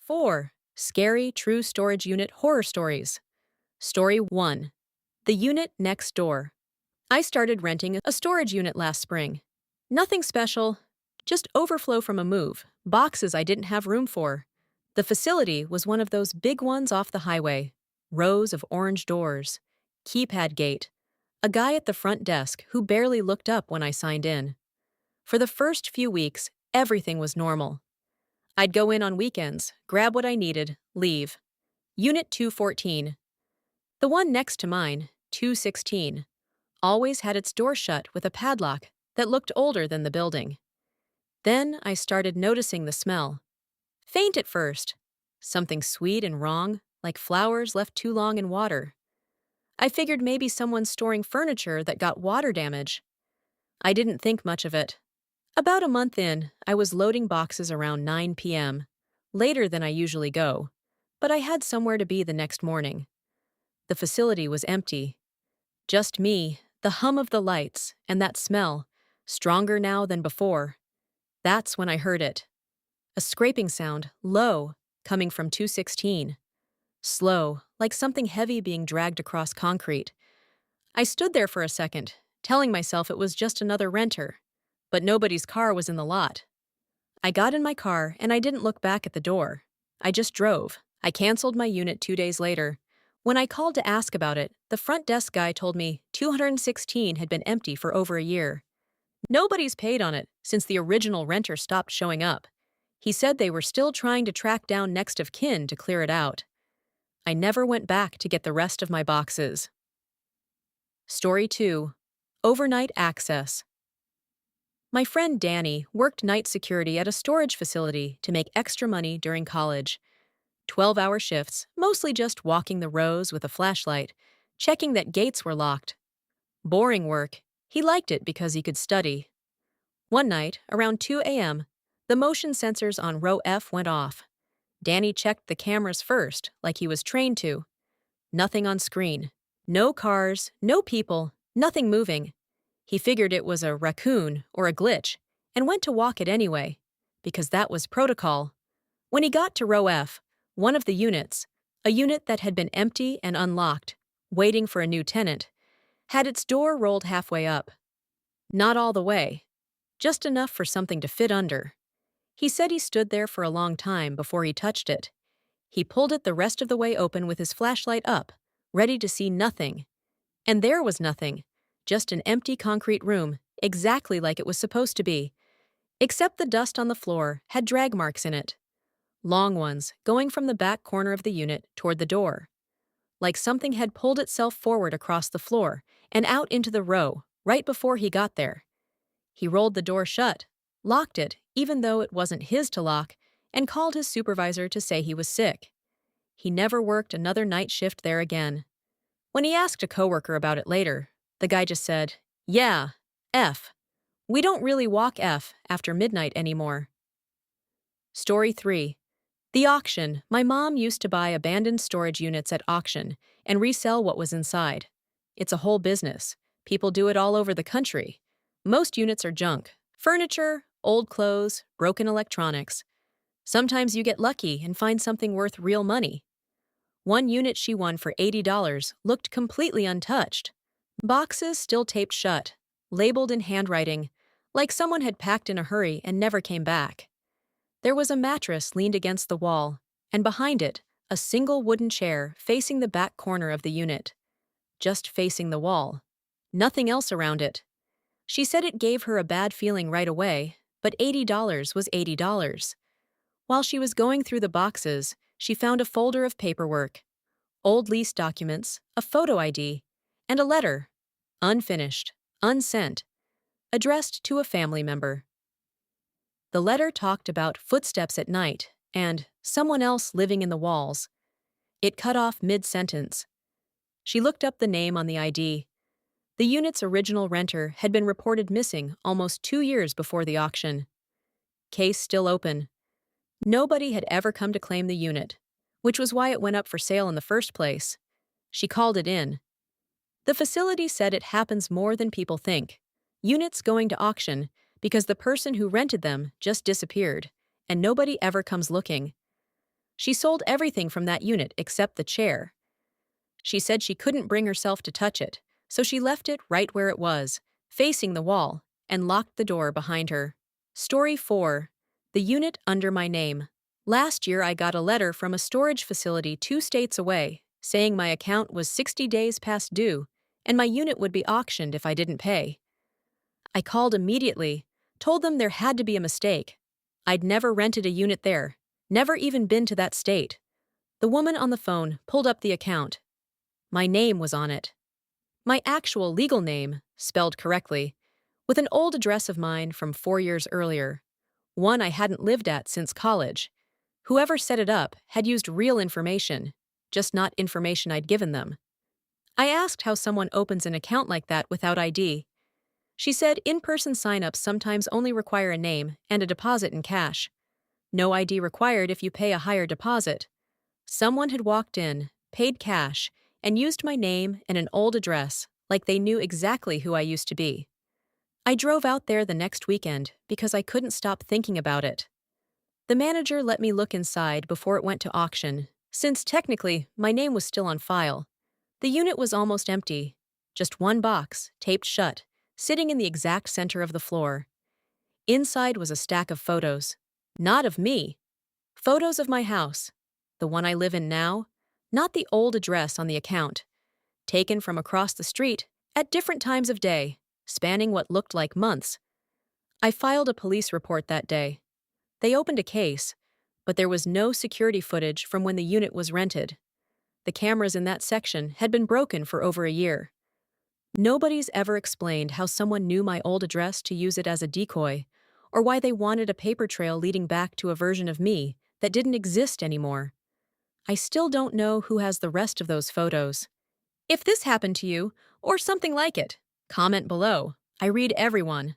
4. Scary True Storage Unit Horror Stories. Story 1. The Unit Next Door. I started renting a storage unit last spring. Nothing special, just overflow from a move, boxes I didn't have room for. The facility was one of those big ones off the highway. Rows of orange doors. Keypad gate. A guy at the front desk who barely looked up when I signed in. For the first few weeks, everything was normal. I'd go in on weekends, grab what I needed, leave. Unit 214. The one next to mine, 216, always had its door shut with a padlock that looked older than the building. Then I started noticing the smell. Faint at first. Something sweet and wrong, like flowers left too long in water. I figured maybe someone's storing furniture that got water damage. I didn't think much of it. About a month in, I was loading boxes around 9 p.m., later than I usually go, but I had somewhere to be the next morning. The facility was empty. Just me, the hum of the lights, and that smell, stronger now than before. That's when I heard it. A scraping sound, low, coming from 216. Slow, like something heavy being dragged across concrete. I stood there for a second, telling myself it was just another renter. But nobody's car was in the lot. I got in my car and I didn't look back at the door. I just drove. I canceled my unit 2 days later. When I called to ask about it, the front desk guy told me 216 had been empty for over a year. Nobody's paid on it since the original renter stopped showing up. He said they were still trying to track down next of kin to clear it out. I never went back to get the rest of my boxes. Story 2. Overnight Access. My friend Danny worked night security at a storage facility to make extra money during college. 12-hour shifts, mostly just walking the rows with a flashlight, checking that gates were locked. Boring work. He liked it because he could study. One night, around 2 a.m., the motion sensors on row F went off. Danny checked the cameras first, like he was trained to. Nothing on screen. No cars, no people, nothing moving. He figured it was a raccoon or a glitch and went to walk it anyway, because that was protocol. When he got to row F, one of the units, a unit that had been empty and unlocked, waiting for a new tenant, had its door rolled halfway up. Not all the way, just enough for something to fit under. He said he stood there for a long time before he touched it. He pulled it the rest of the way open with his flashlight up, ready to see nothing. And there was nothing. Just an empty concrete room, exactly like it was supposed to be. Except the dust on the floor had drag marks in it. Long ones, going from the back corner of the unit toward the door. Like something had pulled itself forward across the floor and out into the row, right before he got there. He rolled the door shut, locked it, even though it wasn't his to lock, and called his supervisor to say he was sick. He never worked another night shift there again. When he asked a coworker about it later, the guy just said, "Yeah, F. We don't really walk F after midnight anymore." Story 3. The auction. My mom used to buy abandoned storage units at auction and resell what was inside. It's a whole business. People do it all over the country. Most units are junk. Furniture, old clothes, broken electronics. Sometimes you get lucky and find something worth real money. One unit she won for $80 looked completely untouched. Boxes still taped shut, labeled in handwriting, like someone had packed in a hurry and never came back. There was a mattress leaned against the wall, and behind it, a single wooden chair facing the back corner of the unit. Just facing the wall. Nothing else around it. She said it gave her a bad feeling right away, but $80 was $80. While she was going through the boxes, she found a folder of paperwork, old lease documents, a photo ID, and a letter, unfinished, unsent, addressed to a family member. The letter talked about footsteps at night and someone else living in the walls. It cut off mid-sentence. She looked up the name on the ID. The unit's original renter had been reported missing almost 2 years before the auction. Case still open. Nobody had ever come to claim the unit, which was why it went up for sale in the first place. She called it in. The facility said it happens more than people think. Units going to auction because the person who rented them just disappeared, and nobody ever comes looking. She sold everything from that unit except the chair. She said she couldn't bring herself to touch it, so she left it right where it was, facing the wall, and locked the door behind her. Story 4. The unit under my name. Last year, I got a letter from a storage facility 2 states away, saying my account was 60 days past due, and my unit would be auctioned if I didn't pay. I called immediately, told them there had to be a mistake. I'd never rented a unit there, never even been to that state. The woman on the phone pulled up the account. My name was on it. My actual legal name, spelled correctly, with an old address of mine from 4 years earlier, one I hadn't lived at since college. Whoever set it up had used real information, just not information I'd given them. I asked how someone opens an account like that without ID. She said in-person sign-ups sometimes only require a name and a deposit in cash. No ID required if you pay a higher deposit. Someone had walked in, paid cash, and used my name and an old address, like they knew exactly who I used to be. I drove out there the next weekend because I couldn't stop thinking about it. The manager let me look inside before it went to auction, since technically my name was still on file. The unit was almost empty, just one box, taped shut, sitting in the exact center of the floor. Inside was a stack of photos. Not of me. Photos of my house, the one I live in now, not the old address on the account. Taken from across the street, at different times of day, spanning what looked like months. I filed a police report that day. They opened a case, but there was no security footage from when the unit was rented. The cameras in that section had been broken for over a year. Nobody's ever explained how someone knew my old address to use it as a decoy, or why they wanted a paper trail leading back to a version of me that didn't exist anymore. I still don't know who has the rest of those photos. If this happened to you, or something like it, comment below. I read everyone.